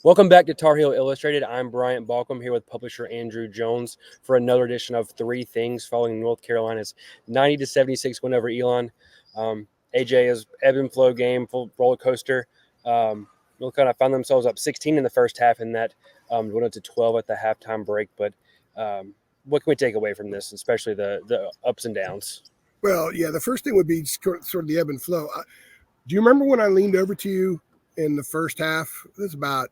Welcome back to Tar Heel Illustrated. I'm Bryant Balcom here with publisher Andrew Jones for another edition of Three Things following North Carolina's 90-76 win over Elon. AJ is ebb and flow game, full roller coaster. North Carolina found themselves up 16 in the first half, and that went up to 12 at the halftime break. But what can we take away from this, especially the ups and downs? Well, yeah, the first thing would be sort of the ebb and flow. Do you remember when I leaned over to you in the first half? There's about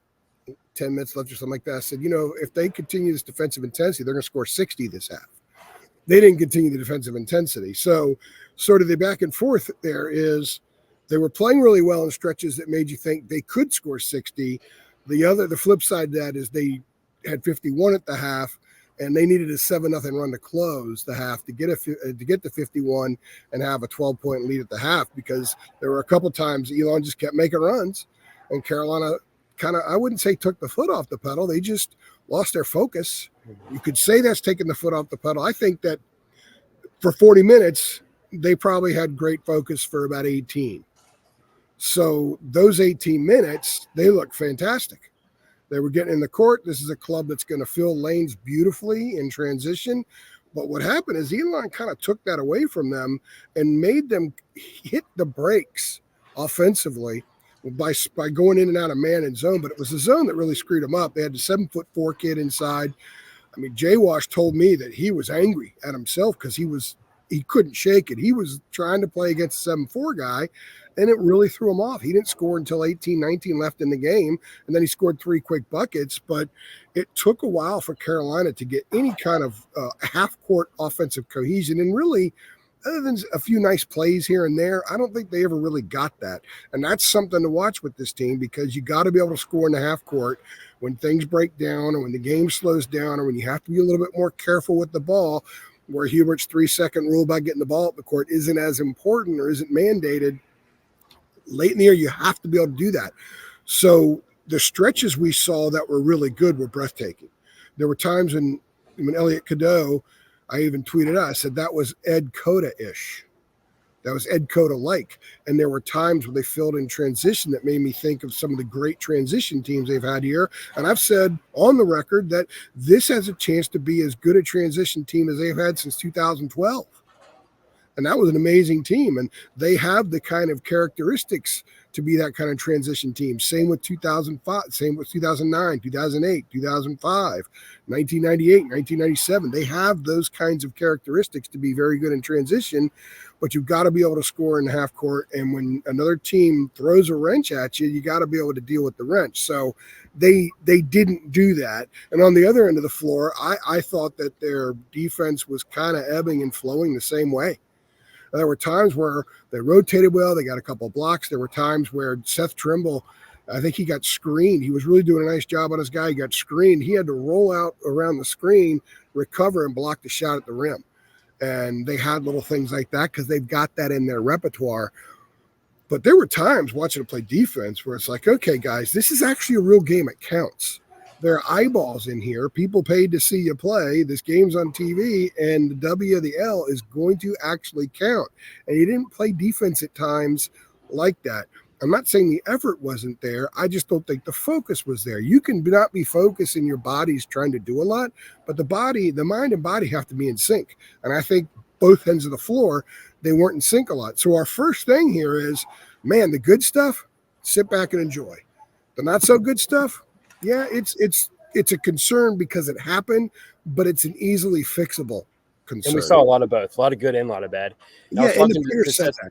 10 minutes left or something like that. I said, if they continue this defensive intensity, they're going to score 60 this half. They didn't continue the defensive intensity. So sort of the back and forth there is they were playing really well in stretches that made you think they could score 60. The flip side of that is they had 51 at the half, and they needed a 7-0 run to close the half to get to 51 and have a 12-point lead at the half, because there were a couple times Elon just kept making runs, and Carolina kind of, I wouldn't say took the foot off the pedal. They just lost their focus. You could say that's taking the foot off the pedal. I think that for 40 minutes, they probably had great focus for about 18. So those 18 minutes, they looked fantastic. They were getting in the court. This is a club that's going to fill lanes beautifully in transition. But what happened is Elon kind of took that away from them and made them hit the brakes offensively by going in and out of man and zone. But it was the zone that really screwed them up. They had the 7'4" kid inside. I mean, Jay Wash told me that he was angry at himself because he couldn't shake it. He was trying to play against a 7'4" guy, and it really threw him off. He didn't score until 19 left in the game, and then he scored 3 quick buckets. But it took a while for Carolina to get any kind of half-court offensive cohesion. And really, other than a few nice plays here and there, I don't think they ever really got that. And that's something to watch with this team, because you got to be able to score in the half court when things break down or when the game slows down or when you have to be a little bit more careful with the ball, where Hubert's 3-second rule about getting the ball up the court isn't as important or isn't mandated. Late in the year, you have to be able to do that. So the stretches we saw that were really good were breathtaking. There were times when Elliot Cadeau, I even tweeted out, I said that was Ed Cota-ish. That was Ed Cota-like. And there were times when they filled in transition that made me think of some of the great transition teams they've had here. And I've said on the record that this has a chance to be as good a transition team as they've had since 2012. And that was an amazing team. And they have the kind of characteristics to be that kind of transition team. Same with 2005, same with 2009, 2008, 2005, 1998, 1997. They have those kinds of characteristics to be very good in transition, but you've got to be able to score in the half court. And when another team throws a wrench at you, you got to be able to deal with the wrench. So they didn't do that. And on the other end of the floor, I thought that their defense was kind of ebbing and flowing the same way. There were times where they rotated well. They got a couple of blocks. There were times where Seth Trimble, I think he got screened. He was really doing a nice job on his guy. He got screened. He had to roll out around the screen, recover, and block the shot at the rim. And they had little things like that because they've got that in their repertoire. But there were times watching them play defense where it's like, okay, guys, this is actually a real game. It counts. There are eyeballs in here. People paid to see you play. This game's on TV, and the W or the L is going to actually count. And you didn't play defense at times like that. I'm not saying the effort wasn't there. I just don't think the focus was there. You can not be focused in your bodies trying to do a lot, but the mind and body have to be in sync. And I think both ends of the floor, they weren't in sync a lot. So our first thing here is, man, the good stuff, sit back and enjoy. The not so good stuff, yeah, it's a concern because it happened, but it's an easily fixable concern. And we saw a lot of both, a lot of good and a lot of bad. Yeah, and the players said that.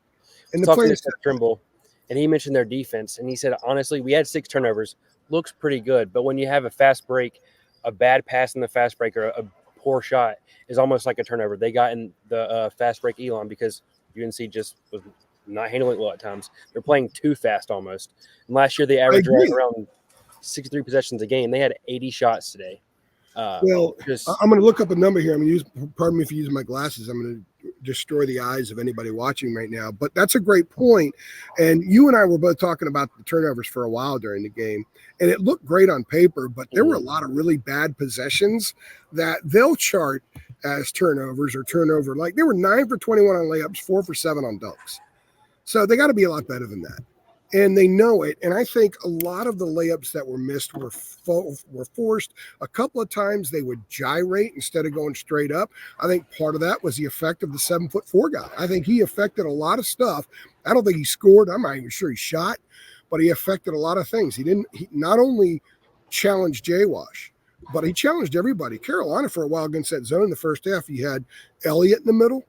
And the players said Trimble, and he mentioned their defense, and he said, honestly, we had 6 turnovers. Looks pretty good, but when you have a fast break, a bad pass in the fast break or a poor shot is almost like a turnover. They got in the fast break Elon because UNC just was not handling it well at times. They're playing too fast almost. And last year they averaged around 63 possessions a game. They had 80 shots today. I'm going to look up a number here. Pardon me for using my glasses. I'm going to destroy the eyes of anybody watching right now. But that's a great point. And you and I were both talking about the turnovers for a while during the game. And it looked great on paper, but there were a lot of really bad possessions that they'll chart as turnovers or turnover. Like they were 9 for 21 on layups, 4 for 7 on dunks. So they got to be a lot better than that. and they know it. And I think a lot of the layups that were missed were forced. A couple of times they would gyrate instead of going straight up. I think part of that was the effect of the 7'4" guy. I think he affected a lot of stuff. I don't think he scored. I'm not even sure he shot, but he affected a lot of things. He not only challenged Jay Wash, but he challenged everybody. Carolina for a while against that zone in the first half, you had Elliott in the middle,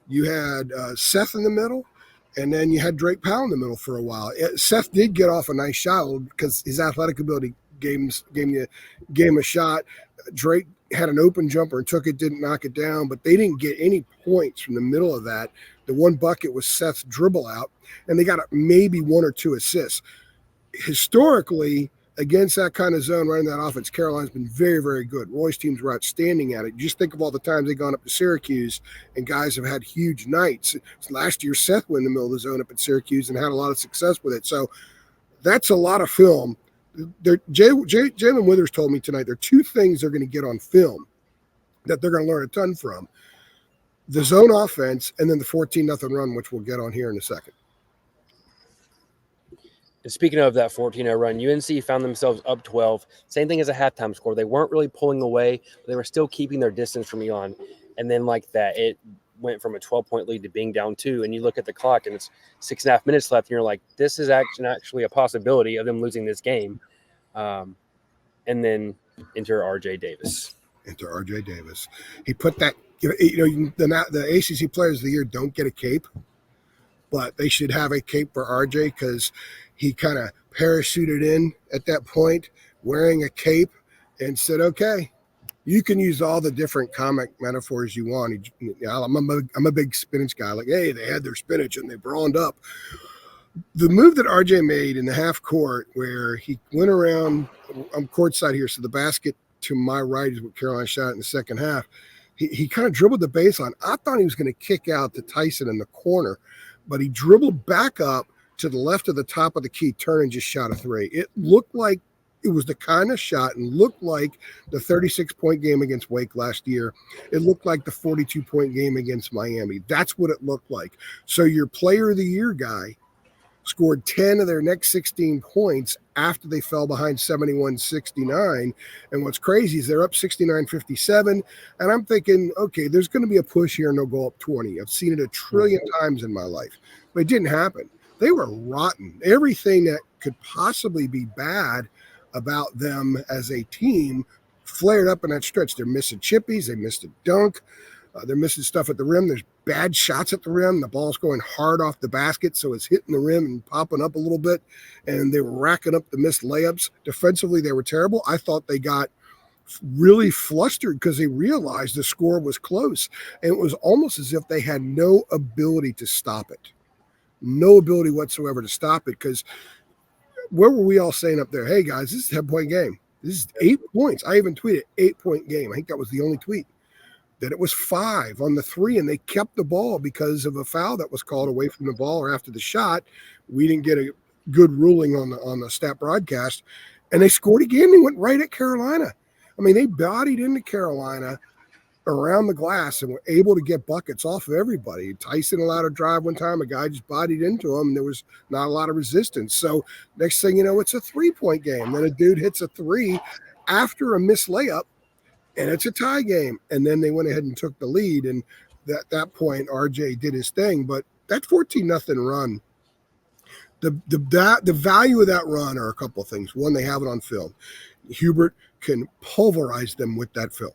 you had Seth in the middle, and then you had Drake Powell in the middle for a while. Seth did get off a nice shot because his athletic ability gave him a shot. Drake had an open jumper and took it, didn't knock it down, but they didn't get any points from the middle of that. The one bucket was Seth's dribble out, and they got maybe 1 or 2 assists. Historically, against that kind of zone, running that offense, Carolina's been very, very good. Roy's teams were outstanding at it. Just think of all the times they've gone up to Syracuse and guys have had huge nights. Last year, Seth went in the middle of the zone up at Syracuse and had a lot of success with it. So that's a lot of film. Jalen Withers told me tonight there are 2 things they're going to get on film that they're going to learn a ton from. The zone offense and then the 14-0 run, which we'll get on here in a second. And speaking of that 14-0 run, UNC found themselves up 12. Same thing as a halftime score. They weren't really pulling away. They were still keeping their distance from Elon. And then like that, it went from a 12-point lead to being down 2. And you look at the clock and it's 6.5 minutes left. And you're like, this is actually a possibility of them losing this game. And then enter RJ Davis. He put that, the ACC Players of the Year don't get a cape, but they should have a cape for RJ because he kind of parachuted in at that point wearing a cape and said, okay, you can use all the different comic metaphors you want. I'm a big spinach guy. Like, hey, they had their spinach and they brawled up. The move that RJ made in the half court where he went around, I'm courtside here, so the basket to my right is what Carolina shot in the second half. He kind of dribbled the baseline. I thought he was going to kick out to Tyson in the corner, but he dribbled back up to the left of the top of the key, turn and just shot a 3. It looked like it was the kind of shot and looked like the 36-point game against Wake last year. It looked like the 42-point game against Miami. That's what it looked like. So your player of the year guy scored 10 of their next 16 points after they fell behind 71-69. And what's crazy is they're up 69-57. And I'm thinking, okay, there's going to be a push here and they'll go up 20. I've seen it a trillion times in my life, but it didn't happen. They were rotten. Everything that could possibly be bad about them as a team flared up in that stretch. They're missing chippies. They missed a dunk. They're missing stuff at the rim. There's bad shots at the rim. The ball's going hard off the basket, so it's hitting the rim and popping up a little bit. And they were racking up the missed layups. Defensively, they were terrible. I thought they got really flustered because they realized the score was close. And it was almost as if they had no ability to stop it. No ability whatsoever to stop it, because where were we all saying up there, hey, guys, this is a 10-point game. This is 8 points. I even tweeted 8-point game. I think that was the only tweet. That it was 5 on the 3, and they kept the ball because of a foul that was called away from the ball or after the shot. We didn't get a good ruling on the stat broadcast, and they scored again. They went right at Carolina. I mean, they bodied into Carolina around the glass and were able to get buckets off of everybody. Tyson allowed a drive one time. A guy just bodied into him, and there was not a lot of resistance. So next thing you know, it's a 3-point game. Then a dude hits a 3 after a missed layup, and it's a tie game. And then they went ahead and took the lead. And at that point, RJ did his thing. But that 14-0 run, the value of that run are a couple of things. One, they have it on film. Hubert can pulverize them with that film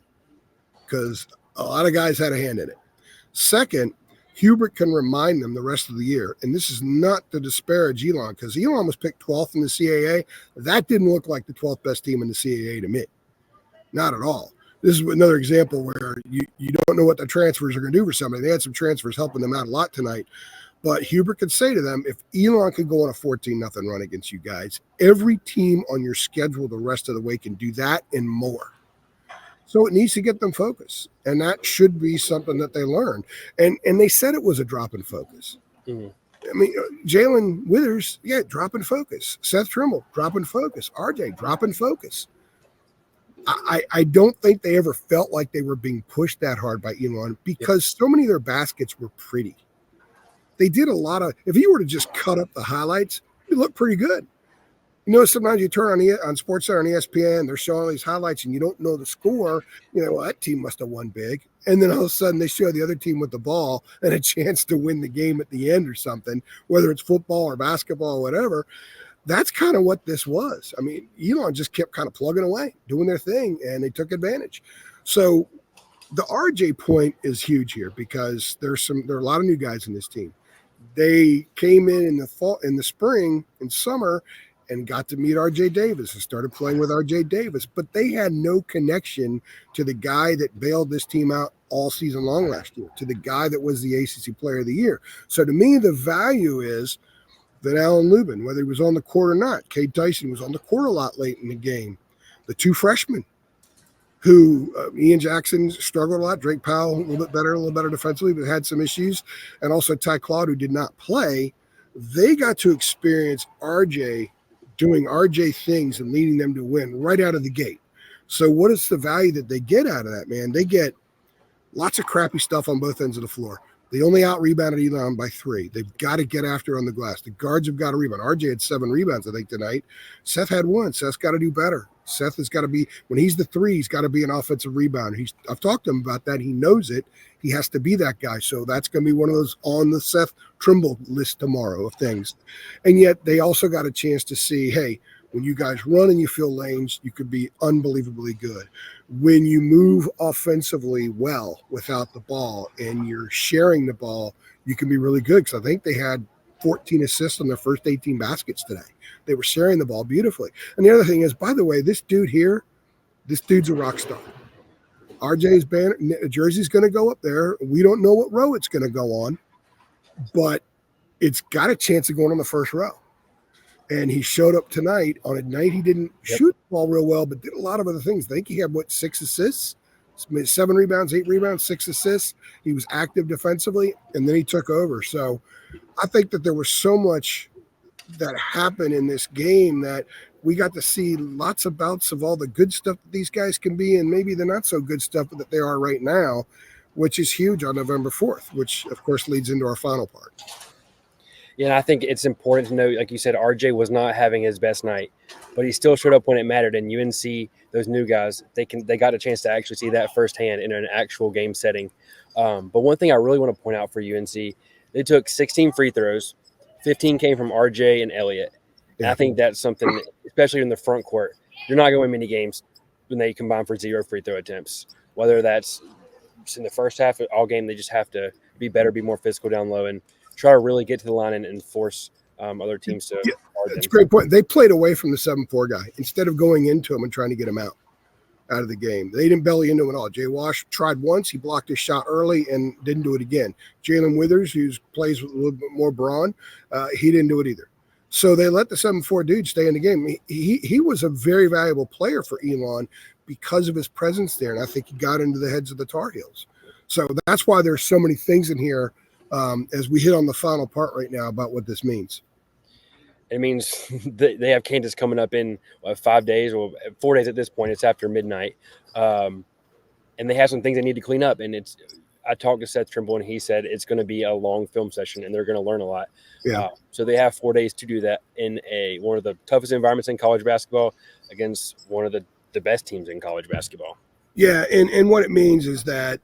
because a lot of guys had a hand in it. Second, Hubert can remind them the rest of the year. And this is not to disparage Elon, because Elon was picked 12th in the CAA. That didn't look like the 12th best team in the CAA to me. Not at all. This is another example where you don't know what the transfers are going to do for somebody. They had some transfers helping them out a lot tonight. But Hubert could say to them, if Elon could go on a 14-0 run against you guys, every team on your schedule the rest of the way can do that and more. So it needs to get them focused. And that should be something that they learn. And they said it was a drop in focus. Mm-hmm. I mean, Jalen Withers, yeah, drop in focus. Seth Trimble, drop in focus. RJ, drop in focus. I don't think they ever felt like they were being pushed that hard by Elon because so many of their baskets were pretty. They did a lot of, if you were to just cut up the highlights, he looked pretty good. You know, sometimes you turn on SportsCenter on ESPN, they're showing all these highlights, and you don't know the score. You know, well, that team must have won big. And then all of a sudden, they show the other team with the ball and a chance to win the game at the end or something, whether it's football or basketball or whatever. That's kind of what this was. I mean, Elon just kept kind of plugging away, doing their thing, and they took advantage. So the RJ point is huge here because there are a lot of new guys in this team. They came in the fall, in the spring and summer, and got to meet RJ Davis and started playing with RJ Davis, but they had no connection to the guy that bailed this team out all season long last year, to the guy that was the ACC Player of the Year. So to me, the value is that Alan Lubin, whether he was on the court or not, Cade Tyson was on the court a lot late in the game. The two freshmen who Ian Jackson struggled a lot. Drake Powell, a little better defensively, but had some issues. And also Ty Claude, who did not play. They got to experience RJ doing RJ things and leading them to win right out of the gate. So what is the value that they get out of that, man? They get lots of crappy stuff on both ends of the floor. They only out-rebounded Elon by 3. They've got to get after on the glass. The guards have got to rebound. RJ had 7 rebounds, I think, tonight. Seth had 1. Seth's got to do better. Seth has got to be, when he's the 3, he's got to be an offensive rebounder. I've talked to him about that. He knows it. He has to be that guy. So that's going to be one of those on the Seth Trimble list tomorrow of things. And yet they also got a chance to see, hey, when you guys run and you fill lanes, you could be unbelievably good. When you move offensively well without the ball and you're sharing the ball, you can be really good. Because I think they had 14 assists on their first 18 baskets today. They were sharing the ball beautifully. And the other thing is, by the way, this dude here, this dude's a rock star. RJ's banner jersey's going to go up there. We don't know what row it's going to go on, but it's got a chance of going on the first row. And he showed up tonight on a night he didn't shoot the ball real well, but did a lot of other things. I think he had, 6 assists, 7 rebounds, 8 rebounds, 6 assists. He was active defensively, and then he took over. So I think that there was so much that happened in this game that we got to see lots of bouts of all the good stuff that these guys can be and maybe the not so good stuff that they are right now, which is huge on November 4th, which, of course, leads into our final part. Yeah, and I think it's important to note, like you said, RJ was not having his best night, but he still showed up when it mattered. And UNC, those new guys, they got a chance to actually see that firsthand in an actual game setting. But one thing I really want to point out for UNC, they took 16 free throws, 15 came from RJ and Elliott. And I think that's something, especially in the front court, you're not going to win many games when they combine for 0 free throw attempts. Whether that's in the first half or all game, they just have to be better, be more physical down low, and try to really get to the line and force other teams to. Yeah, that's a great point. They played away from the 7-4 guy instead of going into him and trying to get him out of the game. They didn't belly into him at all. Jay Wash tried once. He blocked his shot early and didn't do it again. Jalen Withers, who plays with a little bit more brawn, he didn't do it either. So they let the 7-4 dude stay in the game. He was a very valuable player for Elon because of his presence there, and I think he got into the heads of the Tar Heels. So that's why there's so many things in here as we hit on the final part right now about what this means. It means they have Kansas coming up in 5 days, or 4 days at this point. It's after midnight. And they have some things they need to clean up. And I talked to Seth Trimble, and he said it's going to be a long film session, and they're going to learn a lot. Yeah. So they have 4 days to do that in one of the toughest environments in college basketball against one of the best teams in college basketball. Yeah, and what it means is that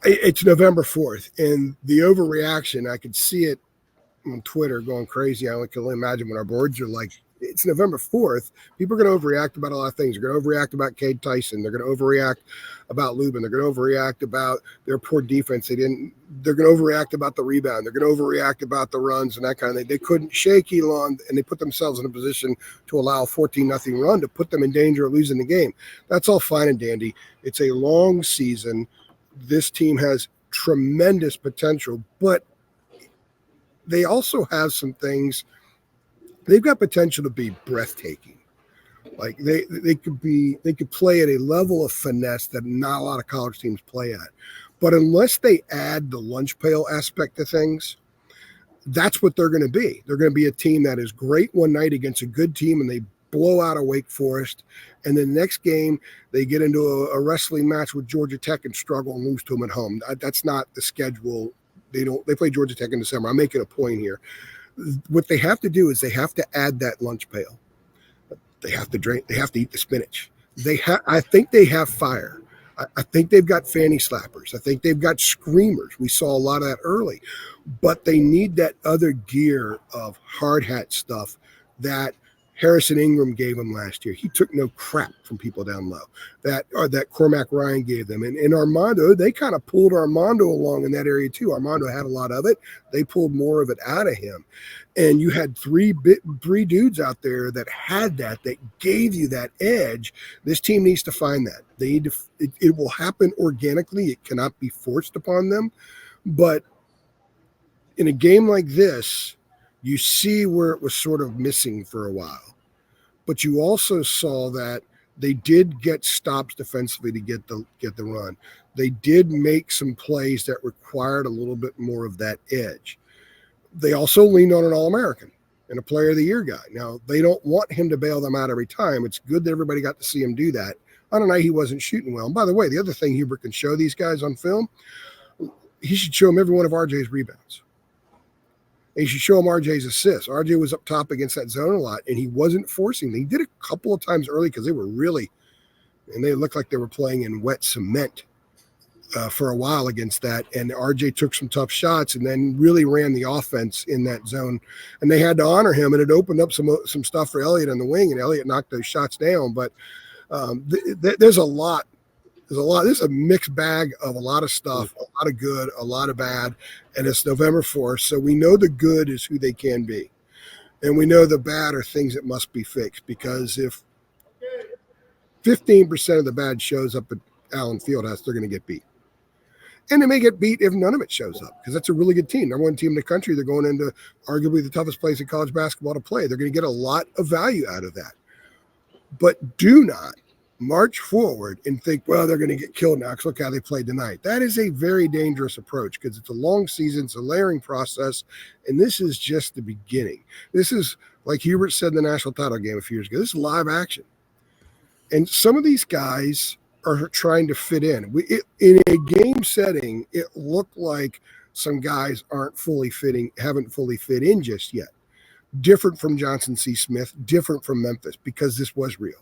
it's November 4th, and the overreaction, I could see it on Twitter going crazy. I can only imagine when our boards are like, it's November 4th. People are going to overreact about a lot of things. They're going to overreact about Cade Tyson. They're going to overreact about Lubin. They're going to overreact about their poor defense. They're going to overreact about the rebound. They're going to overreact about the runs and that kind of thing. They couldn't shake Elon, and they put themselves in a position to allow a 14-0 run to put them in danger of losing the game. That's all fine and dandy. It's a long season. This team has tremendous potential, but they also have some things. They've got potential to be breathtaking. Like they could play at a level of finesse that not a lot of college teams play at. But unless they add the lunch pail aspect to things, that's what they're going to be. They're going to be a team that is great one night against a good team, and they blow out a Wake Forest, and the next game they get into a wrestling match with Georgia Tech and struggle and lose to them at home. That's not the schedule. They play Georgia Tech in December. I'm making a point here. what they have to do is they have to add that lunch pail. They have to drink. They have to eat the spinach. I think they have fire. I think they've got fanny slappers. I think they've got screamers. We saw a lot of that early, but they need that other gear of hard hat stuff that Harrison Ingram gave them last year. He took no crap from people down low. That Cormac Ryan gave them. And Armando, they kind of pulled Armando along in that area too. Armando had a lot of it. They pulled more of it out of him. And you had three dudes out there that had that gave you that edge. This team needs to find that. They need to. It will happen organically. It cannot be forced upon them. But in a game like this, you see where it was sort of missing for a while. But you also saw that they did get stops defensively to get the run. They did make some plays that required a little bit more of that edge. They also leaned on an All-American and a Player of the Year guy. Now, they don't want him to bail them out every time. It's good that everybody got to see him do that. On a night he wasn't shooting well. And by the way, the other thing Hubert can show these guys on film, he should show them every one of RJ's rebounds. And you should show him RJ's assists. RJ was up top against that zone a lot, and he wasn't forcing them. He did a couple of times early because they were really – and they looked like they were playing in wet cement for a while against that. And RJ took some tough shots and then really ran the offense in that zone. And they had to honor him, and it opened up some stuff for Elliott on the wing, and Elliott knocked those shots down. But there's a lot. This is a mixed bag of a lot of stuff, a lot of good, a lot of bad, and it's November 4th, so we know the good is who they can be. And we know the bad are things that must be fixed, because if 15% of the bad shows up at Allen Fieldhouse, they're going to get beat. And they may get beat if none of it shows up, because that's a really good team. Number one team in the country. They're going into arguably the toughest place in college basketball to play. They're going to get a lot of value out of that. But do not march forward and think, well, they're going to get killed now because look how they played tonight. That is a very dangerous approach, because it's a long season, it's a layering process, and this is just the beginning. This is, like Hubert said in the national title game a few years ago, this is live action. And some of these guys are trying to fit in. In a game setting, it looked like some guys haven't fully fit in just yet. Different from Johnson C. Smith, different from Memphis, because this was real.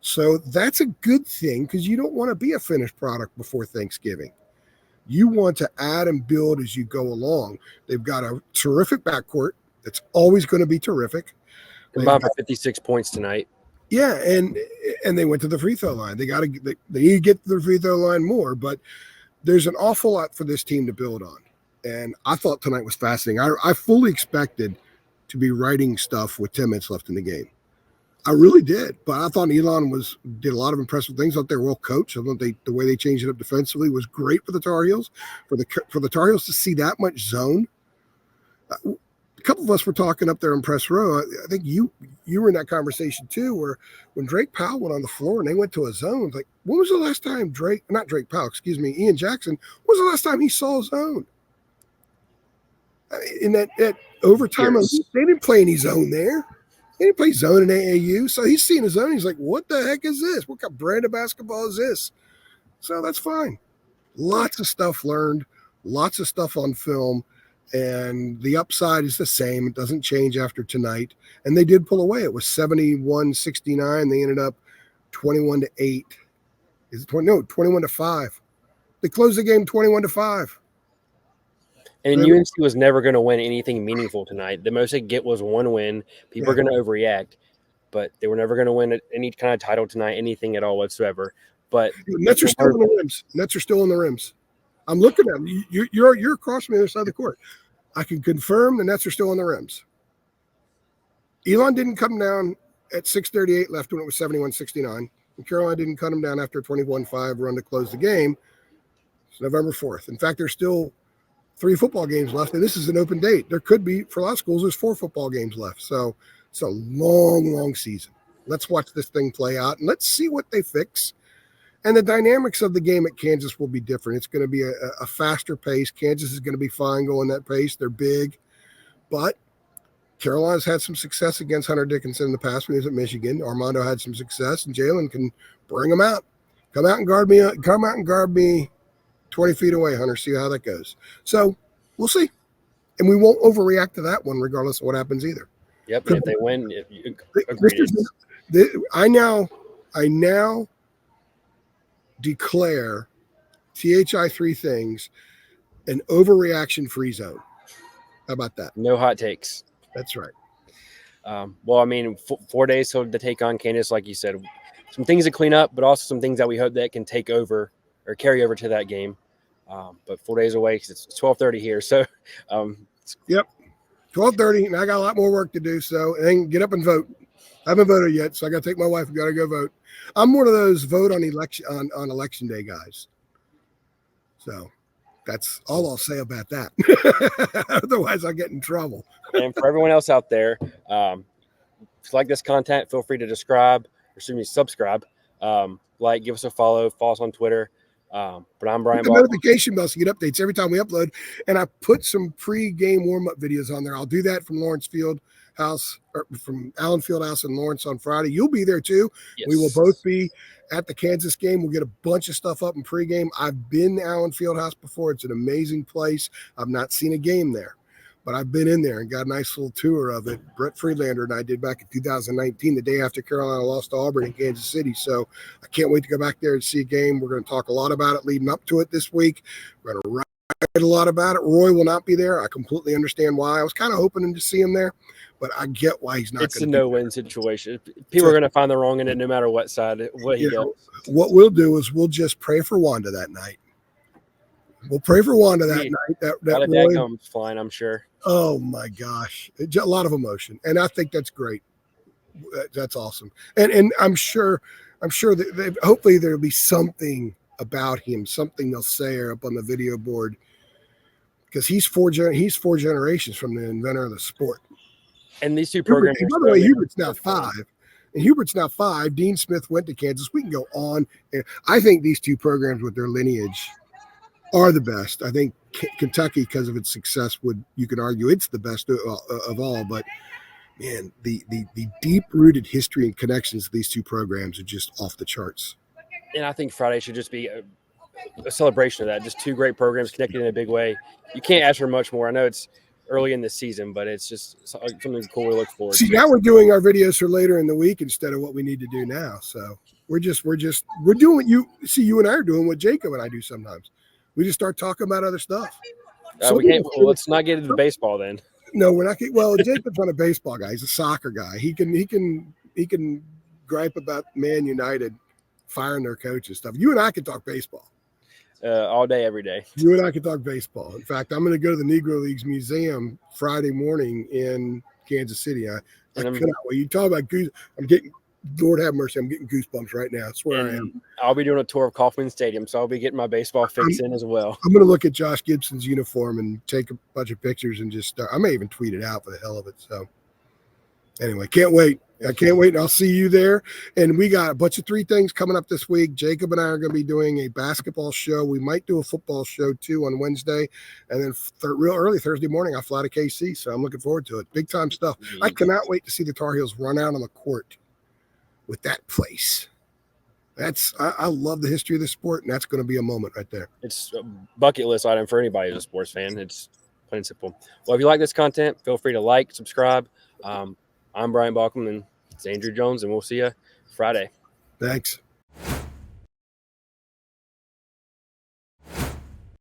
So that's a good thing, because you don't want to be a finished product before Thanksgiving. You want to add and build as you go along. They've got a terrific backcourt that's always going to be terrific. Combined for 56 points tonight. Yeah, and they went to the free throw line. They need to get to the free throw line more, but there's an awful lot for this team to build on. And I thought tonight was fascinating. I fully expected to be writing stuff with 10 minutes left in the game. I really did, but I thought Elon did a lot of impressive things. I thought they were well coached. I thought the way they changed it up defensively was great for the Tar Heels. For the Tar Heels to see that much zone. A couple of us were talking up there in press row. I think you were in that conversation too, where when Drake Powell went on the floor and they went to a zone, like, when was the last time Ian Jackson, when was the last time he saw a zone? In that overtime, they didn't play any zone there. They didn't play zone in AAU. So he's seeing a zone. He's like, what the heck is this? What kind of brand of basketball is this? So that's fine. Lots of stuff learned, lots of stuff on film, and the upside is the same. It doesn't change after tonight. And they did pull away. It was 71-69. They ended up 21-8. Is it 21-5? They closed the game 21-5. And UNC was never going to win anything meaningful tonight. The most they get was one win. People are going to overreact, but they were never going to win any kind of title tonight, anything at all whatsoever. But Nets are still in the rims. Nets are still in the rims. I'm looking at them. You're across from the other side of the court. I can confirm the Nets are still in the rims. Elon didn't come down at 6:38 left when it was 71-69. And Carolina didn't cut him down after a 21-5 run to close the game. It's November 4th. In fact, there's still 3 football games left, and this is an open date. There could be, for a lot of schools, there's 4 football games left. So it's a long, long season. Let's watch this thing play out, and let's see what they fix. And the dynamics of the game at Kansas will be different. It's going to be a faster pace. Kansas is going to be fine going that pace. They're big. But Carolina's had some success against Hunter Dickinson in the past when he was at Michigan. Armando had some success, and Jalen can bring them out. Come out and guard me 20 feet away, Hunter. See how that goes. So we'll see. And we won't overreact to that one, regardless of what happens either. Yep. And if they win, you This is, I now declare THI 3 things an overreaction free zone. How about that? No hot takes. That's right. Well, I mean, 4 days till to take on Kansas, like you said, some things to clean up, but also some things that we hope that can take over or carry over to that game. But 4 days away because it's 12:30 here. So, yep, 12:30, and I got a lot more work to do. So, and then get up and vote. I haven't voted yet, so I got to take my wife. We got to go vote. I'm one of those vote on election day guys. So that's all I'll say about that. Otherwise, I'll get in trouble. And for everyone else out there, if you like this content, feel free to subscribe. Like, give us a follow us on Twitter. But I'm Brian. The notification bell so you get updates every time we upload. And I put some pre-game warm-up videos on there. I'll do that from Lawrence Field House, or from Allen Field House in Lawrence on Friday. You'll be there too. Yes. We will both be at the Kansas game. We'll get a bunch of stuff up in pregame. I've been to Allen Field House before. It's an amazing place. I've not seen a game there, but I've been in there and got a nice little tour of it. Brett Friedlander and I did back in 2019, the day after Carolina lost to Auburn in Kansas City. So I can't wait to go back there and see a game. We're going to talk a lot about it leading up to it this week. We're going to write a lot about it. Roy will not be there. I completely understand why. I was kind of hoping to see him there, but I get why he's not. It's a no-win situation. People are going to find the wrong in it no matter what side he does. What we'll do is we'll just pray for Wanda that night. We'll pray for Wanda that night. That Roy comes flying, I'm sure. Oh my gosh, a lot of emotion, and I think that's great. That's awesome, and I'm sure that hopefully there'll be something about him, something they'll say up on the video board, because he's four generations from the inventor of the sport. And these two programs. By the way, Hubert's now 5. And Hubert's now 5. Dean Smith went to Kansas. We can go on. And I think these two programs with their lineage are the best. I think Kentucky, because of its success, you could argue it's the best of all. But man, the deep-rooted history and connections of these two programs are just off the charts. And I think Friday should just be a celebration of that. Just two great programs connected in a big way. You can't ask for much more. I know it's early in the season, but it's just something cool to look forward to. Now we're doing our videos for later in the week instead of what we need to do now. So we're doing what you and I are doing, what Jacob and I do sometimes. We just start talking about other stuff. Let's not get into baseball then. No, we're not. Well, Jacob's not a baseball guy. He's a soccer guy. He can gripe about Man United firing their coach and stuff. You and I can talk baseball. All day, every day. You and I can talk baseball. In fact, I'm going to go to the Negro Leagues Museum Friday morning in Kansas City. I cannot wait. You talk about goose. I'm getting, Lord have mercy, I'm getting goosebumps right now. I swear I am. I'll be doing a tour of Kauffman Stadium, so I'll be getting my baseball fix in as well. I'm going to look at Josh Gibson's uniform and take a bunch of pictures and just I may even tweet it out for the hell of it. So anyway, can't wait. I can't wait. I'll see you there. And we got a bunch of 3 things coming up this week. Jacob and I are going to be doing a basketball show. We might do a football show too on Wednesday. And then real early Thursday morning, I fly to KC. So I'm looking forward to it. Big time stuff. I cannot wait to see the Tar Heels run out on the court with that place. I love the history of the sport, and that's going to be a moment right there. It's a bucket list item for anybody who's a sports fan. It's plain and simple. Well, if you like this content, feel free to like, subscribe. I'm Brian Bachman, and it's Andrew Jones, and we'll see you Friday. Thanks.